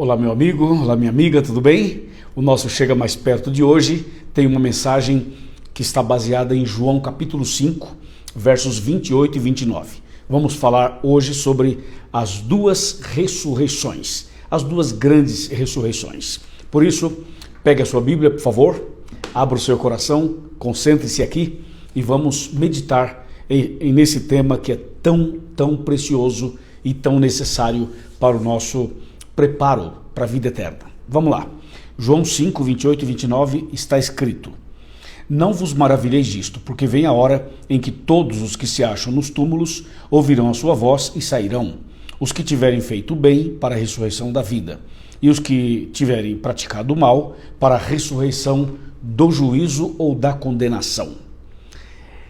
Olá meu amigo, olá minha amiga, tudo bem? O nosso Chega Mais Perto de hoje tem uma mensagem que está baseada em João capítulo 5, versos 28 e 29. Vamos falar hoje sobre as duas ressurreições, as duas grandes ressurreições. Por isso, pegue a sua Bíblia, por favor, abra o seu coração, concentre-se aqui e vamos meditar nesse tema que é tão precioso e tão necessário para o nosso preparo para a vida eterna. Vamos lá. João 5, 28 e 29 está escrito: Não vos maravilheis disto, porque vem a hora em que todos os que se acham nos túmulos ouvirão a sua voz e sairão, os que tiverem feito o bem para a ressurreição da vida, e os que tiverem praticado o mal para a ressurreição do juízo ou da condenação.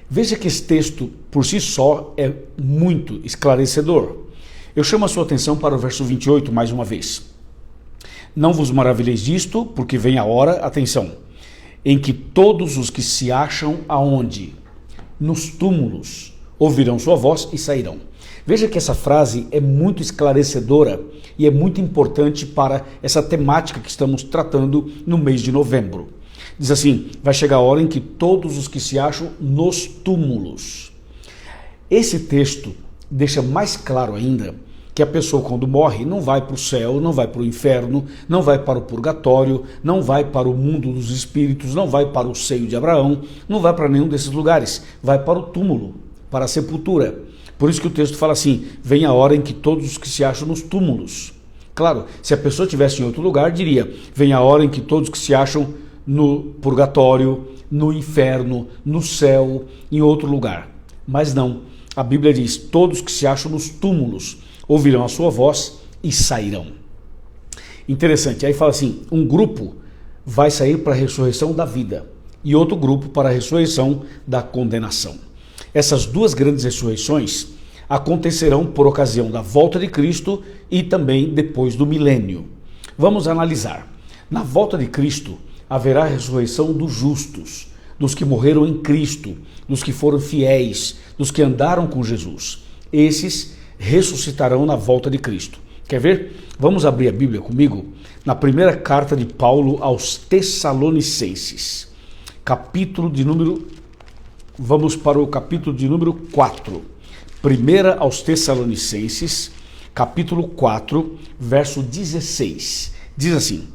Veja que esse texto por si só é muito esclarecedor. Eu chamo a sua atenção para o verso 28 mais uma vez. Não vos maravilheis disto, porque vem a hora, atenção, em que todos os que se acham aonde? Nos túmulos, ouvirão sua voz e sairão. Veja que essa frase é muito esclarecedora e é muito importante para essa temática que estamos tratando no mês de novembro. Diz assim: vai chegar a hora em que todos os que se acham nos túmulos. Esse texto deixa mais claro ainda que a pessoa, quando morre, não vai para o céu, não vai para o inferno, não vai para o purgatório, não vai para o mundo dos espíritos, não vai para o seio de Abraão, não vai para nenhum desses lugares, vai para o túmulo, para a sepultura. Por isso que o texto fala assim: vem a hora em que todos os que se acham nos túmulos. Claro, se a pessoa estivesse em outro lugar, diria: vem a hora em que todos que se acham no purgatório, no inferno, no céu, em outro lugar. Mas não, a Bíblia diz: todos que se acham nos túmulos ouvirão a sua voz e sairão. Interessante, aí fala assim: um grupo vai sair para a ressurreição da vida e outro grupo para a ressurreição da condenação. Essas duas grandes ressurreições acontecerão por ocasião da volta de Cristo e também depois do milênio. Vamos analisar. Na volta de Cristo haverá a ressurreição dos justos, dos que morreram em Cristo, dos que foram fiéis, dos que andaram com Jesus. Esses ressuscitarão na volta de Cristo. Quer ver? Vamos abrir a Bíblia comigo na primeira carta de Paulo aos Tessalonicenses, vamos para o capítulo de número 4. Primeira aos Tessalonicenses, capítulo 4, verso 16. Diz assim: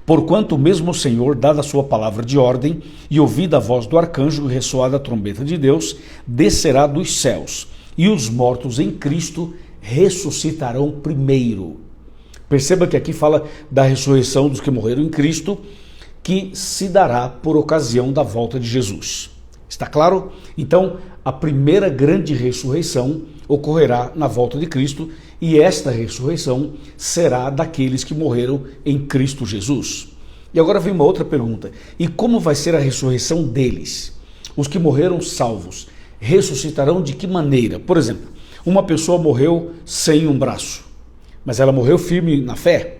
Porquanto mesmo o Senhor, dada a sua palavra de ordem, e ouvida a voz do arcanjo e ressoada a trombeta de Deus, descerá dos céus, e os mortos em Cristo ressuscitarão primeiro. Perceba que aqui fala da ressurreição dos que morreram em Cristo, que se dará por ocasião da volta de Jesus. Está claro? Então, a primeira grande ressurreição ocorrerá na volta de Cristo, e esta ressurreição será daqueles que morreram em Cristo Jesus. E agora vem uma outra pergunta: e como vai ser a ressurreição deles? Os que morreram salvos ressuscitarão de que maneira? Por exemplo, uma pessoa morreu sem um braço, mas ela morreu firme na fé.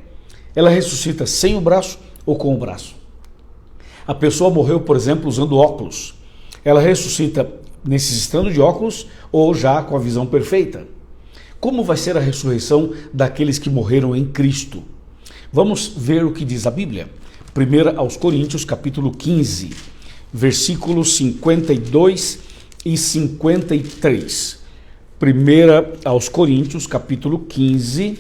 Ela ressuscita sem o braço ou com o braço? A pessoa morreu, por exemplo, usando óculos. Ela ressuscita necessitando de óculos ou já com a visão perfeita? Como vai ser a ressurreição daqueles que morreram em Cristo? Vamos ver o que diz a Bíblia. 1 aos Coríntios, capítulo 15, versículos 52 e 53. 1 aos Coríntios, capítulo 15,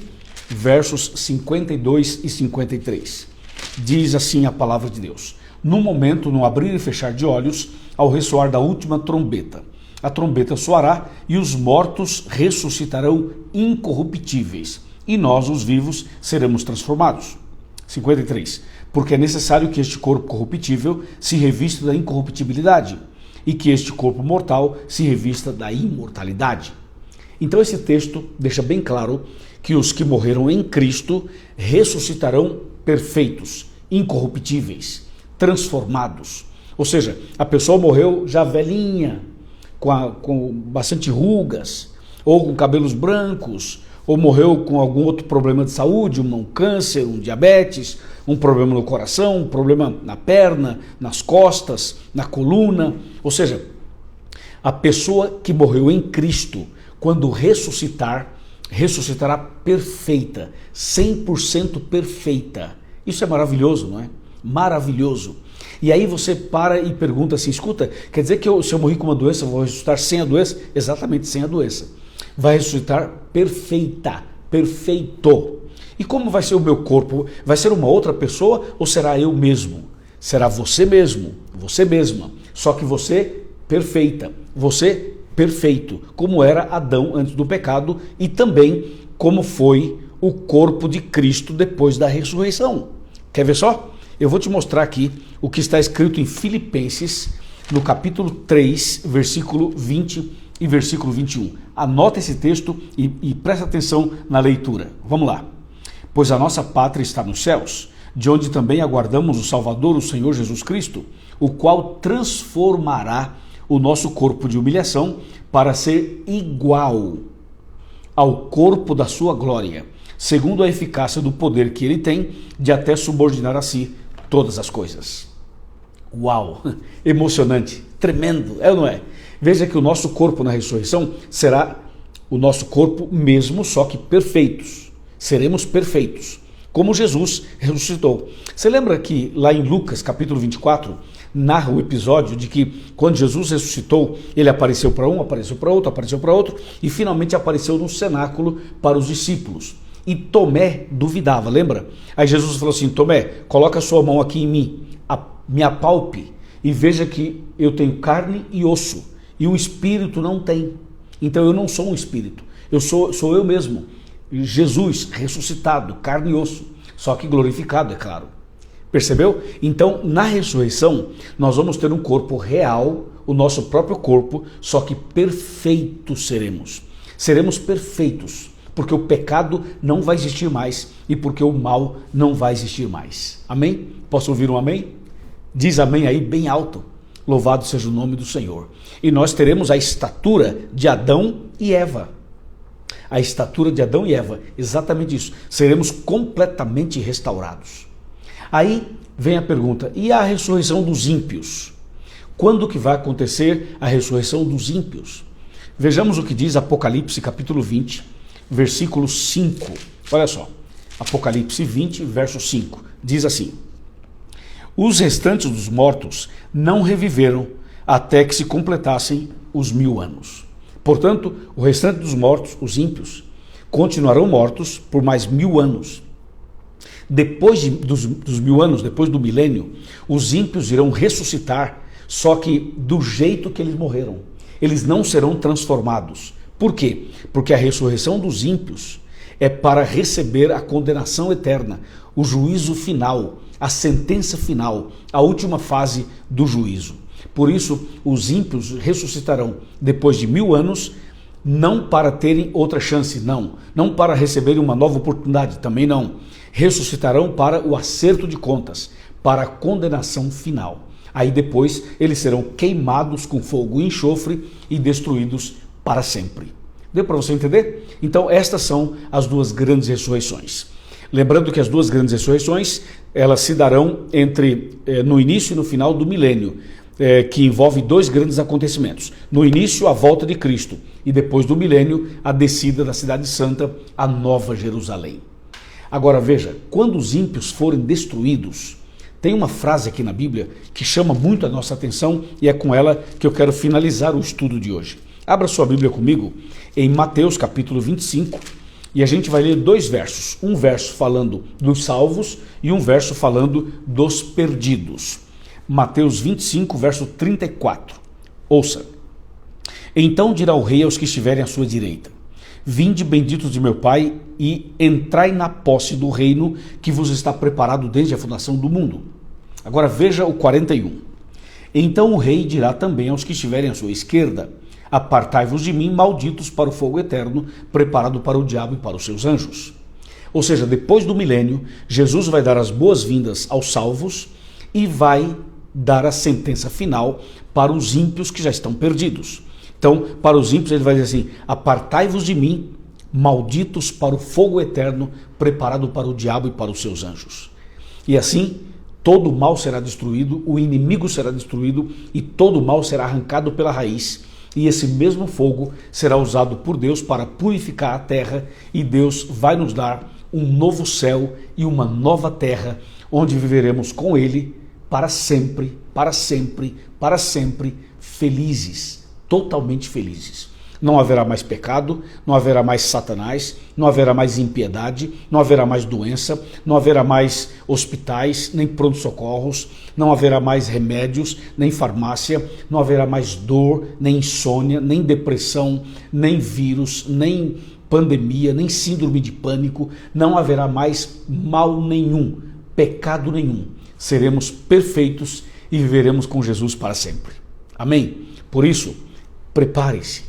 versos 52 e 53. Diz assim a palavra de Deus: No momento, no abrir e fechar de olhos, ao ressoar da última trombeta, a trombeta soará e os mortos ressuscitarão incorruptíveis, e nós, os vivos, seremos transformados. 53. Porque é necessário que este corpo corruptível se revista da incorruptibilidade, e que este corpo mortal se revista da imortalidade. Então esse texto deixa bem claro que os que morreram em Cristo ressuscitarão perfeitos, incorruptíveis, transformados. Ou seja, a pessoa morreu já velhinha, com bastante rugas, ou com cabelos brancos, ou morreu com algum outro problema de saúde, um câncer, um diabetes, um problema no coração, um problema na perna, nas costas, na coluna. Ou seja, a pessoa que morreu em Cristo, quando ressuscitar, ressuscitará perfeita, 100% perfeita. Isso é maravilhoso, não é? Maravilhoso. E aí você para e pergunta assim, escuta, quer dizer que se eu morri com uma doença, eu vou ressuscitar sem a doença? Exatamente, sem a doença. Vai ressuscitar perfeita, perfeito. E como vai ser o meu corpo? Vai ser uma outra pessoa ou será eu mesmo? Será você mesmo, você mesma, só que você perfeita, você perfeito, como era Adão antes do pecado e também como foi o corpo de Cristo depois da ressurreição. Quer ver só? Eu vou te mostrar aqui o que está escrito em Filipenses, no capítulo 3, versículo 20 e versículo 21. Anota esse texto e presta atenção na leitura. Vamos lá. Pois a nossa pátria está nos céus, de onde também aguardamos o Salvador, o Senhor Jesus Cristo, o qual transformará o nosso corpo de humilhação para ser igual ao corpo da sua glória, segundo a eficácia do poder que ele tem de até subordinar a si todas as coisas. Uau! Emocionante, tremendo, é ou não é? Veja que o nosso corpo na ressurreição será o nosso corpo mesmo, só que perfeitos. Seremos perfeitos, como Jesus ressuscitou. Você lembra que lá em Lucas, capítulo 24, narra o episódio de que quando Jesus ressuscitou, ele apareceu para um, apareceu para outro, e finalmente apareceu no cenáculo para os discípulos. E Tomé duvidava, lembra? Aí Jesus falou assim, Tomé, coloca a sua mão aqui em mim, me apalpe e veja que eu tenho carne e osso, e o espírito não tem. Então eu não sou um espírito, sou eu mesmo. Jesus ressuscitado, carne e osso, só que glorificado, é claro. Percebeu? Então, na ressurreição, nós vamos ter um corpo real, o nosso próprio corpo, só que perfeitos seremos. Seremos perfeitos, porque o pecado não vai existir mais e porque o mal não vai existir mais. Amém? Posso ouvir um amém? Diz amém aí bem alto. Louvado seja o nome do Senhor. E nós teremos a estatura de Adão e Eva. A estatura de Adão e Eva, exatamente isso. Seremos completamente restaurados. Aí vem a pergunta, e a ressurreição dos ímpios? Quando que vai acontecer a ressurreição dos ímpios? Vejamos o que diz Apocalipse capítulo 20, versículo 5. Olha só, Apocalipse 20, verso 5, diz assim: os restantes dos mortos não reviveram até que se completassem os 1000 anos. Portanto, o restante dos mortos, os ímpios, continuarão mortos por mais 1000 anos. Depois dos 1000 anos, depois do milênio, os ímpios irão ressuscitar, só que do jeito que eles morreram. Eles não serão transformados. Por quê? Porque a ressurreição dos ímpios é para receber a condenação eterna, o juízo final, a sentença final, a última fase do juízo. Por isso, os ímpios ressuscitarão depois de 1000 anos, não para terem outra chance, não para receberem uma nova oportunidade, também não. Ressuscitarão para o acerto de contas, para a condenação final. Aí depois eles serão queimados com fogo e enxofre e destruídos para sempre. Deu para você entender? Então estas são as duas grandes ressurreições. Lembrando que as duas grandes ressurreições, elas se darão no início e no final do milênio, que envolve dois grandes acontecimentos. No início, a volta de Cristo, e depois do milênio, a descida da Cidade Santa, a Nova Jerusalém. Agora veja, quando os ímpios forem destruídos, tem uma frase aqui na Bíblia que chama muito a nossa atenção e é com ela que eu quero finalizar o estudo de hoje. Abra sua Bíblia comigo em Mateus capítulo 25 e a gente vai ler dois versos. Um verso falando dos salvos e um verso falando dos perdidos. Mateus 25, verso 34. Ouça. Então dirá o rei aos que estiverem à sua direita: vinde, benditos de meu Pai, e entrai na posse do reino que vos está preparado desde a fundação do mundo. Agora veja o 41. Então o rei dirá também aos que estiverem à sua esquerda: apartai-vos de mim, malditos, para o fogo eterno, preparado para o diabo e para os seus anjos. Ou seja, depois do milênio, Jesus vai dar as boas-vindas aos salvos e vai dar a sentença final para os ímpios que já estão perdidos. Então, para os ímpios ele vai dizer assim: apartai-vos de mim, malditos, para o fogo eterno, preparado para o diabo e para os seus anjos. E assim, todo o mal será destruído, o inimigo será destruído e todo o mal será arrancado pela raiz. e esse mesmo fogo será usado por Deus para purificar a terra, e Deus vai nos dar um novo céu e uma nova terra, onde viveremos com Ele para sempre, para sempre, para sempre, felizes, totalmente felizes. Não haverá mais pecado, não haverá mais Satanás, não haverá mais impiedade, não haverá mais doença, não haverá mais hospitais, nem pronto-socorros, não haverá mais remédios, nem farmácia, não haverá mais dor, nem insônia, nem depressão, nem vírus, nem pandemia, nem síndrome de pânico, não haverá mais mal nenhum, pecado nenhum. Seremos perfeitos e viveremos com Jesus para sempre. Amém? Por isso, prepare-se.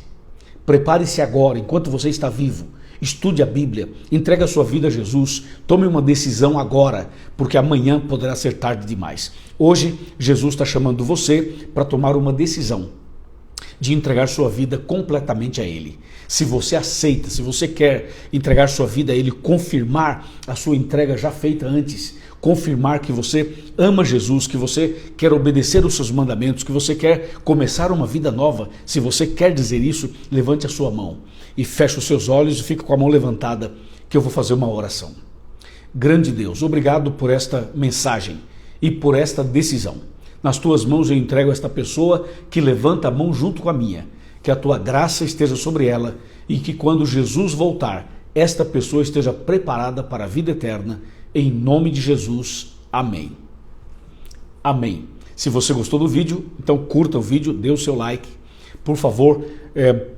Prepare-se agora, enquanto você está vivo. Estude a Bíblia, entregue a sua vida a Jesus, tome uma decisão agora, porque amanhã poderá ser tarde demais. Hoje, Jesus está chamando você para tomar uma decisão de entregar sua vida completamente a Ele. Se você aceita, se você quer entregar sua vida a Ele, confirmar a sua entrega já feita antes, confirmar que você ama Jesus, que você quer obedecer os seus mandamentos, que você quer começar uma vida nova, se você quer dizer isso, levante a sua mão e feche os seus olhos e fique com a mão levantada, que eu vou fazer uma oração. Grande Deus, obrigado por esta mensagem e por esta decisão. Nas tuas mãos eu entrego esta pessoa que levanta a mão junto com a minha, que a tua graça esteja sobre ela e que quando Jesus voltar, esta pessoa esteja preparada para a vida eterna. Em nome de Jesus, amém. Amém. Se você gostou do vídeo, então curta o vídeo, dê o seu like. Por favor,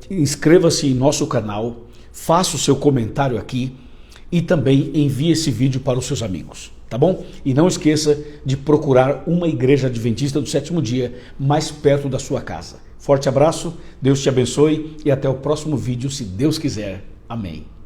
inscreva-se em nosso canal, faça o seu comentário aqui e também envie esse vídeo para os seus amigos, tá bom? E não esqueça de procurar uma igreja adventista do sétimo dia mais perto da sua casa. Forte abraço, Deus te abençoe e até o próximo vídeo, se Deus quiser. Amém.